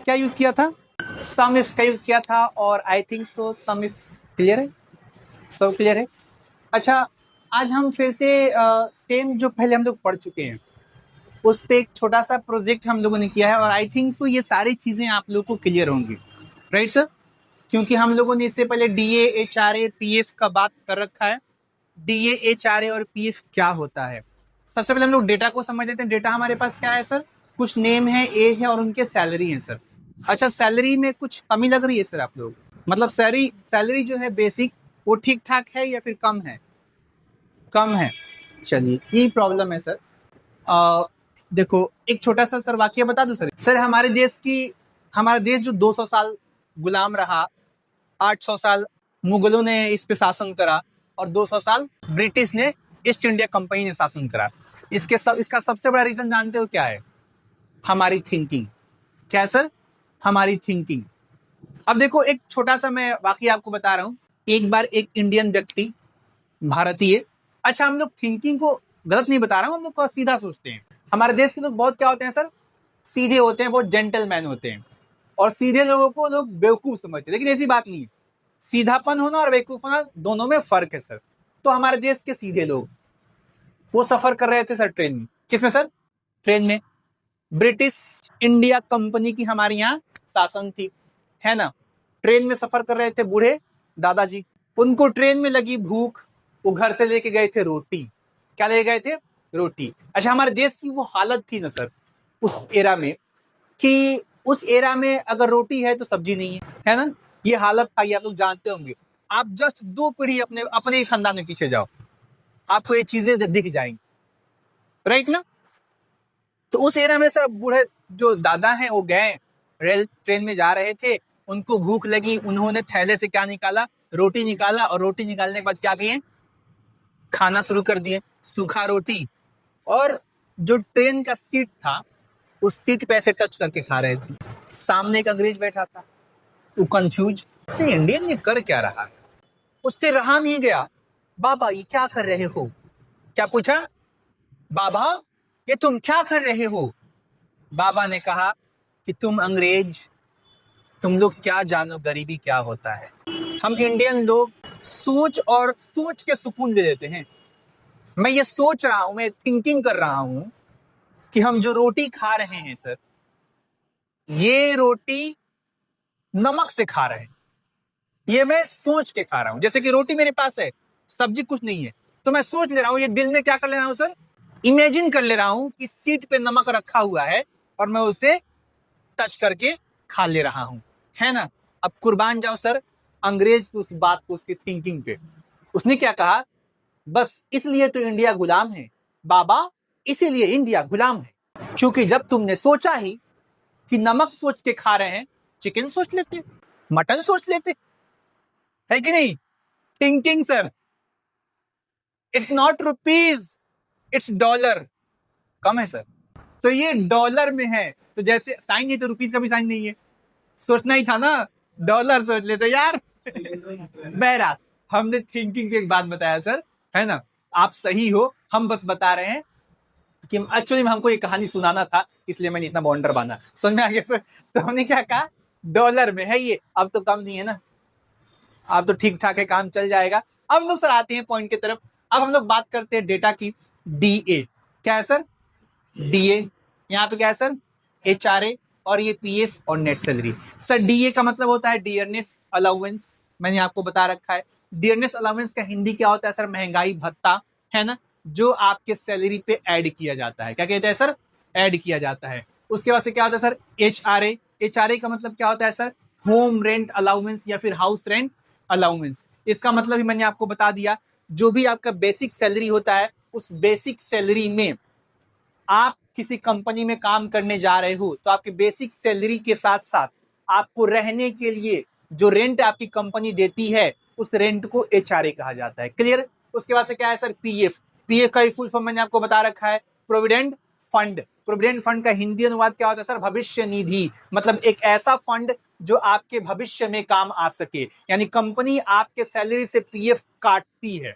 क्या यूज किया था? सम इफ का यूज किया था और I think so some if clear है, सब क्लियर है। अच्छा, आज हम फिर से सेम जो पहले हम लोग पढ़ चुके हैं उस पे एक छोटा सा प्रोजेक्ट हम लोगों ने किया है और आई थिंक सो ये सारी चीजें आप लोगों को क्लियर होंगी, राइट सर? क्योंकि हम लोगों ने इससे पहले डीए, एचआरए, पीएफ का बात कर रखा है। डीए, एचआरए और पीएफ क्या होता है? सबसे पहले हम लोग डेटा को समझ लेते हैं। डेटा हमारे पास क्या है सर? कुछ नेम है, एज है और उनके सैलरी है सर। अच्छा, सैलरी में कुछ कमी लग रही है सर आप लोग? मतलब सैलरी जो है बेसिक वो ठीक ठाक है या फिर कम है? कम है। चलिए, ये प्रॉब्लम है सर। देखो, एक छोटा सा सर वाक्य बता दूं सर। सर हमारा देश जो 200 साल गुलाम रहा, 800 साल मुगलों ने इस पे शासन करा और 200 साल ब्रिटिश ने, ईस्ट इंडिया कंपनी ने शासन करा। इसका सबसे बड़ा रीजन जानते हो क्या है? हमारी थिंकिंग। क्या है सर? हमारी थिंकिंग। अब देखो, एक छोटा सा मैं वाकया आपको बता रहा हूं। एक बार एक इंडियन व्यक्ति, भारतीय, अच्छा हम लोग थिंकिंग को गलत नहीं बता रहा हूं, हम लोग थोड़ा सीधा सोचते हैं। हमारे देश के लोग बहुत क्या होते हैं सर? सीधे होते हैं, बहुत जेंटलमैन होते हैं और सीधे लोगों को लोग बेवकूफ समझते हैं, लेकिन ऐसी बात नहीं है। सीधापन होना और बेवकूफ होना दोनों में फर्क है सर। तो हमारे देश के सीधे लोग वो सफर कर रहे थे सर ट्रेन में। किसमें सर? ट्रेन में। ब्रिटिश इंडिया कंपनी की हमारे यहाँ शासन थी, है ना? ट्रेन में सफर कर रहे थे बूढ़े दादाजी। उनको ट्रेन में लगी भूख, वो घर से लेके गए थे रोटी। क्या ले गए थे? रोटी। अच्छा, हमारे देश की वो हालत थी ना सर उस एरा में कि उस एरा में अगर रोटी है तो सब्जी नहीं है ना? ये हालत था, ये आप लोग जानते होंगे। आप जस्ट 2 पीढ़ी अपने ही खानदान में पीछे जाओ, आपको ये चीजें दिख जाएंगी, राइट ना? तो उस एरा में सर बूढ़े जो दादा हैं वो गए, रेल ट्रेन में जा रहे थे, उनको भूख लगी, उन्होंने थैले से क्या निकाला? रोटी निकाला और रोटी निकालने के बाद क्या किए? खाना शुरू कर दिए, सूखा रोटी। और जो ट्रेन का सीट था उस सीट पे ऐसे टच करके खा रहे थे। सामने एक अंग्रेज बैठा था, वो कंफ्यूज, इंडियन ये कर क्या रहा है? उससे रहा नहीं गया। बाबा ये क्या कर रहे हो? क्या पूछा? बाबा ये तुम क्या कर रहे हो? बाबा ने कहा कि तुम अंग्रेज, तुम लोग क्या जानो गरीबी क्या होता है। हम इंडियन लोग सोच के सुकून ले लेते हैं। मैं ये सोच रहा हूं, मैं थिंकिंग कर रहा हूं कि हम जो रोटी खा रहे हैं सर, ये रोटी नमक से खा रहे हैं। ये मैं सोच के खा रहा हूं। जैसे कि रोटी मेरे पास है, सब्जी कुछ नहीं है, तो मैं सोच ले रहा हूं, ये दिल में क्या कर ले रहा हूं सर? इमेजिन कर ले रहा हूं कि सीट पे नमक रखा हुआ है और मैं उसे टच करके खा ले रहा हूं, है ना? अब कुर्बान जाओ सर अंग्रेज की उस बात को, उसकी थिंकिंग पे। उसने क्या कहा? बस इसलिए तो इंडिया गुलाम है बाबा, इसीलिए इंडिया गुलाम है, क्योंकि जब तुमने सोचा ही कि नमक सोच के खा रहे हैं, चिकन सोच लेते, मटन सोच लेते, है कि नहीं? Thinking sir. It's not rupees, it's dollar. कम है सर, तो ये डॉलर में है, तो जैसे साइन है तो रुपीज का भी साइन नहीं है, सोचना ही था ना, डॉलर सोच लेते यार। बहरहाल हमने थिंकिंग की एक बात बताया सर, है ना? आप सही हो, हम बस बता रहे हैं कि एक्चुअली में हमको ये कहानी सुनाना था, इसलिए मैंने इतना बॉन्डर बांधा। समझ में आ गया सर? तो हमने क्या कहा? डॉलर में है ये, अब तो कम नहीं है ना, अब तो ठीक ठाक है, काम चल जाएगा। अब हम लोग सर आते हैं पॉइंट की तरफ। अब हम लोग बात करते हैं डेटा की। डीए क्या है सर? डीए यहाँ पे क्या है सर? एचआरए और ये पीएफ और नेट सैलरी। सर डीए का मतलब होता है डियरनेस अलाउंस, मैंने आपको बता रखा है। डियरनेस अलाउंस का हिंदी क्या होता है सर? महंगाई भत्ता, है ना? जो आपके सैलरी पे ऐड किया जाता है। क्या कहते हैं सर? ऐड किया जाता है। उसके बाद से क्या होता है सर? एचआरए। एचआरए का मतलब क्या होता है सर? होम रेंट अलाउंस या फिर हाउस रेंट अलाउंस। इसका मतलब ही मैंने आपको बता दिया, जो भी आपका बेसिक सैलरी होता है उस बेसिक सैलरी में आप किसी कंपनी में काम करने जा रहे हो तो आपके बेसिक सैलरी के साथ साथ आपको रहने के लिए जो रेंट आपकी कंपनी देती है उस रेंट को एचआरए कहा जाता है। क्लियर? उसके बाद से क्या है सर? पीएफ। पीएफ का फुल फॉर्म मैंने आपको बता रखा है, प्रोविडेंट फंड। प्रोविडेंट फंड का हिंदी अनुवाद क्या होता है सर? भविष्य निधि। मतलब एक ऐसा फंड जो आपके भविष्य में काम आ सके, यानी कंपनी आपके सैलरी से पीएफ काटती है,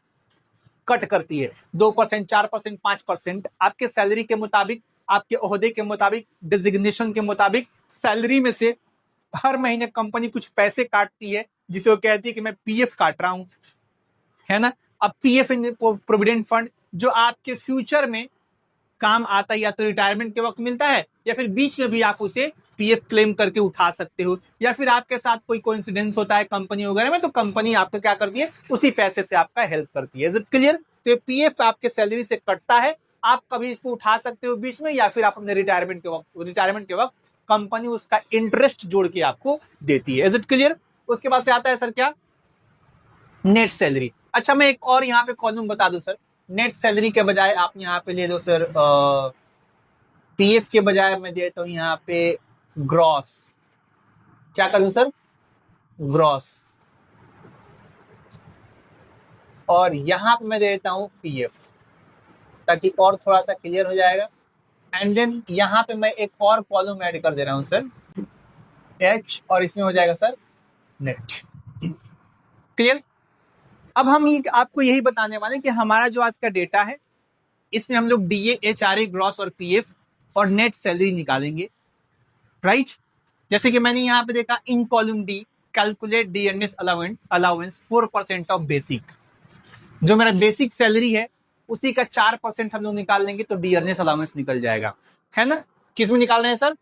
कट करती है 2%, 4%, 5% आपके सैलरी के मुताबिक आपके ओहदे के मुताबिक, डिजिग्नेशन के मुताबिक सैलरी में से हर महीने कंपनी कुछ पैसे काटती है, जिसे वो कहती है कि मैं पीएफ काट रहा हूं, है ना। अब पीएफ प्रोविडेंट फंड जो आपके फ्यूचर में काम आता है, या तो रिटायरमेंट के वक्त मिलता है, या फिर बीच में भी आप उसे पीएफ क्लेम करके उठा सकते हो, या फिर आपके साथ कोई कोइंसिडेंस होता है कंपनी वगैरह में, तो कंपनी आपको क्या करती है, उसी पैसे से आपका हेल्प करती है। Is it clear? तो ये पीएफ आपके सैलरी से कटता है, आप कभी इसको उठा सकते हो बीच में, या फिर आप अपने रिटायरमेंट के वक्त कंपनी उसका इंटरेस्ट जोड़ के आपको देती है। Is it clear? उसके बाद से आता है सर क्या, नेट सैलरी। अच्छा, मैं एक और यहाँ पे कॉलम बता दूं सर, नेट सैलरी के बजाय आप यहाँ पे ले दो सर, पीएफ के बजाय मैं देता हूं यहाँ पे ग्रॉस। क्या करूं सर? ग्रॉस। और यहां पे मैं देता हूं पीएफ, ताकि और थोड़ा सा क्लियर हो जाएगा। एंड देन यहां पे मैं एक और कॉलम ऐड कर दे रहा हूं सर, एच, और इसमें हो जाएगा सर नेट। क्लियर? अब हम आपको यही बताने वाले कि हमारा जो आज का डेटा है, इसमें हम लोग डीए, एचआरए, ग्रॉस और पीएफ और नेट सैलरी निकालेंगे, राइट। जैसे कि मैंने यहाँ पे देखा, इन column D calculate DNS allowance 4% of basic. जो मेरा बेसिक सैलरी है उसी का 4% हम लोग निकाल लेंगे तो डीएनएस अलाउंस निकल जाएगा, है ना। किस में निकाल रहे हैं सर?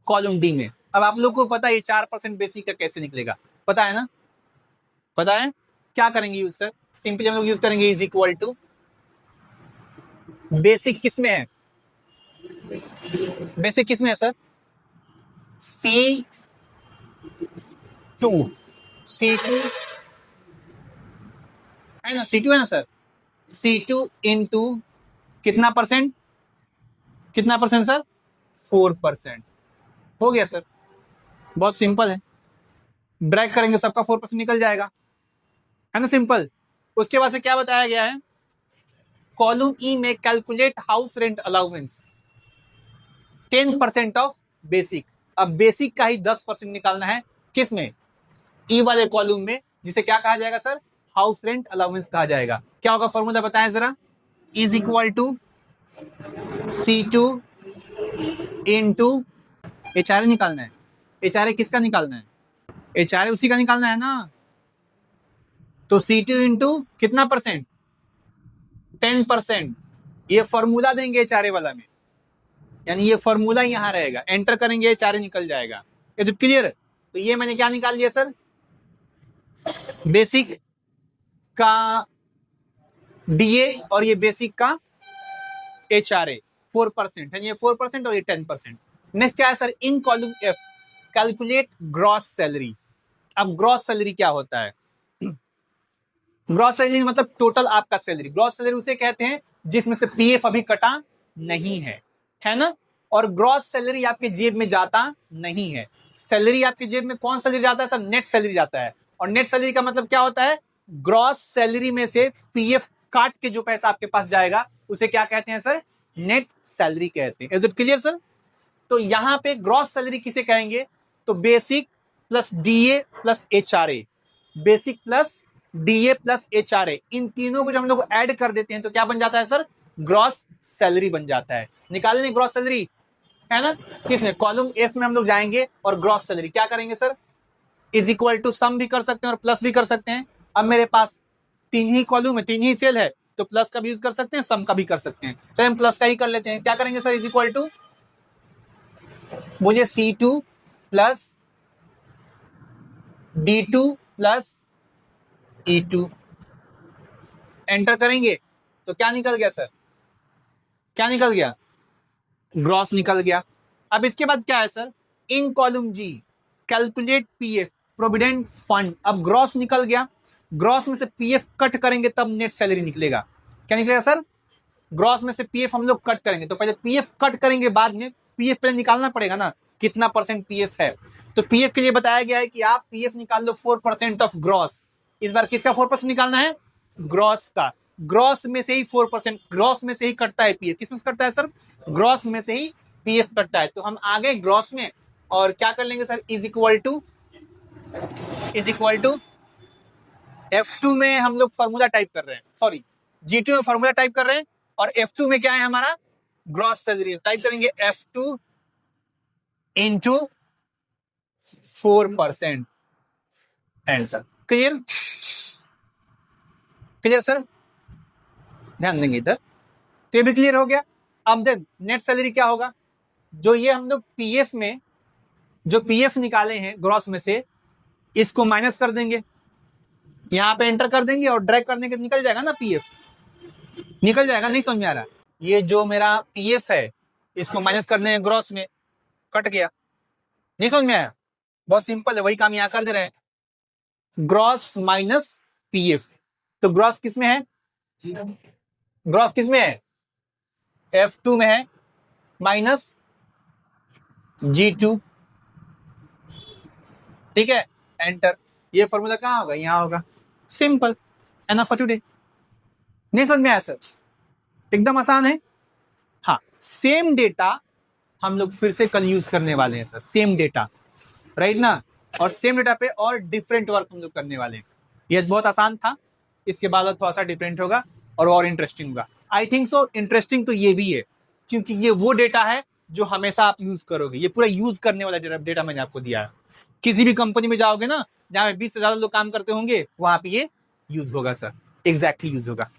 कॉलम डी में। अब आप लोग को पता है ये 4% बेसिक का कैसे निकलेगा, पता है ना? पता है क्या करेंगे यूज सर? सिंपली हम लोग यूज करेंगे इज इक्वल टू, बेसिक किस में है, बेसिक किस में है सर? C2 है ना, C2 है ना सर। C2 इंटू कितना परसेंट, कितना परसेंट सर? 4%। हो गया सर, बहुत सिंपल है। ब्रैक करेंगे सबका 4% निकल जाएगा, है ना, सिंपल। उसके बाद से क्या बताया गया है, कॉलम ई में calculate house rent allowance 10% of basic. अब बेसिक का ही 10% निकालना है, किस में? ई वाले कॉलम में, जिसे क्या कहा जाएगा सर? हाउस रेंट अलाउंस कहा जाएगा। क्या होगा फॉर्मूला बताएं जरा? Is equal to C2 into HRA निकालना है। एचआरए किसका निकालना है? एचआरए उसी का निकालना है ना। तो C2 इंटू कितना परसेंट? 10%। ये फॉर्मूला देंगे एचआरए वाला में, यानी ये फॉर्मूला यहां रहेगा, एंटर करेंगे एचआरए निकल जाएगा। ये तो क्लियर है। तो ये मैंने क्या निकाल लिया सर? बेसिक का डीए और ये बेसिक का एचआरए 4% है, ये 4% और ये 10%। नेक्स्ट क्या है sir? In column F calculate gross salary. अब ग्रॉस सैलरी क्या होता है? ग्रॉस सैलरी मतलब टोटल आपका सैलरी। ग्रॉस सैलरी उसे कहते हैं जिसमें से पीएफ अभी कटा नहीं है ना। और ग्रॉस सैलरी आपके जेब में जाता नहीं है। सैलरी आपके जेब में कौन सैलरी जाता है सर? नेट सैलरी जाता है। और नेट सैलरी का मतलब क्या होता है? ग्रॉस सैलरी में से पीएफ काट के जो पैसा आपके पास जाएगा उसे क्या कहते हैं सर? नेट सैलरी कहते हैं। Is it clear sir? तो यहां पे ग्रॉस सैलरी किसे कहेंगे? तो basic plus DA plus HRA, basic plus DA plus HRA, इन तीनों को जब हम लोग ऐड कर देते हैं तो क्या बन जाता है सर? ग्रॉस सैलरी बन जाता है। निकाल लें ग्रॉस सैलरी, है ना। किसमें? कॉलम एफ में हम लोग जाएंगे और ग्रॉस सैलरी क्या करेंगे sir? Is equal to some भी कर सकते हैं और प्लस भी कर सकते हैं। अब मेरे पास 3 ही कॉलम है, 3 ही सेल है, तो प्लस का भी यूज कर सकते हैं, सम का भी कर सकते हैं। तो हम प्लस का ही कर लेते हैं। क्या करेंगे सर? इज इक्वल टू, बोलिए, C2 plus D2 plus E2, enter करेंगे तो क्या निकल गया सर? क्या निकल गया? ग्रॉस निकल गया। अब इसके बाद क्या है sir? In column G calculate PF provident fund. अब ग्रॉस निकल गया, ग्रॉस में से पीएफ कट करेंगे तब नेट सैलरी निकलेगा। क्या निकलेगा सर? ग्रॉस में से पीएफ हम लोग कट करेंगे, तो पहले पीएफ कट करेंगे, बाद में पीएफ पहले निकालना पड़ेगा ना, कितना परसेंट पीएफ है। तो पीएफ के लिए बताया गया है कि आप पीएफ निकाल लो 4% ऑफ ग्रॉस। इस बार किसका 4% निकालना है? ग्रॉस का। ग्रॉस में से ही 4%, ग्रॉस में से ही कटता है पीएफ। किस में से कटता है सर? ग्रॉस में से ही पीएफ कटता है। तो हम आ गए ग्रॉस में और क्या कर लेंगे sir? Is equal to F2 में हम लोग फॉर्मूला टाइप कर रहे हैं, सॉरी G2 में फॉर्मूला टाइप कर रहे हैं, और F2 में क्या है हमारा? ग्रॉस सैलरी टाइप करेंगे F2 into 4%, enter. Clear? Clear sir? ध्यान देंगे इधर, तो ये भी क्लियर हो गया। अब देन नेट सैलरी क्या होगा, जो ये हम लोग पीएफ में जो पीएफ निकाले हैं ग्रॉस में से, इसको माइनस कर देंगे, यहां पे एंटर कर देंगे और ड्रैग करने के निकल जाएगा ना पीएफ, निकल जाएगा। नहीं समझ में आ रहा? ये जो मेरा पीएफ है इसको माइनस कर देंगे ग्रॉस में, कट गया। नहीं समझ में आया? बहुत सिंपल है, वही काम यहां कर दे रहे हैं, ग्रॉस माइनस पीएफ। तो ग्रॉस किस में है? ग्रॉस किस में है? F2 में है, माइनस G2। ठीक है, एंटर। ये फॉर्मूला कहां होगा? यहां होगा। Simple, enough for today. नहीं समझ में आया सर? एकदम आसान है। हाँ, सेम डेटा हम लोग फिर से कल यूज करने वाले हैं सर, सेम डेटा, राइट ना? और सेम डेटा पे और डिफरेंट वर्क हम लोग करने वाले हैं। ये बहुत आसान था, इसके बाद थोड़ा सा डिफरेंट होगा और इंटरेस्टिंग होगा। आई थिंक सो इंटरेस्टिंग तो ये भी है, क्योंकि ये वो डेटा है जो हमेशा आप यूज करोगे। ये पूरा यूज करने वाला डेटा मैंने आपको दिया है। किसी भी कंपनी में जाओगे ना, जहां 20 से ज्यादा लोग काम करते होंगे, वहां पे ये यूज होगा सर, एग्जैक्टली यूज होगा।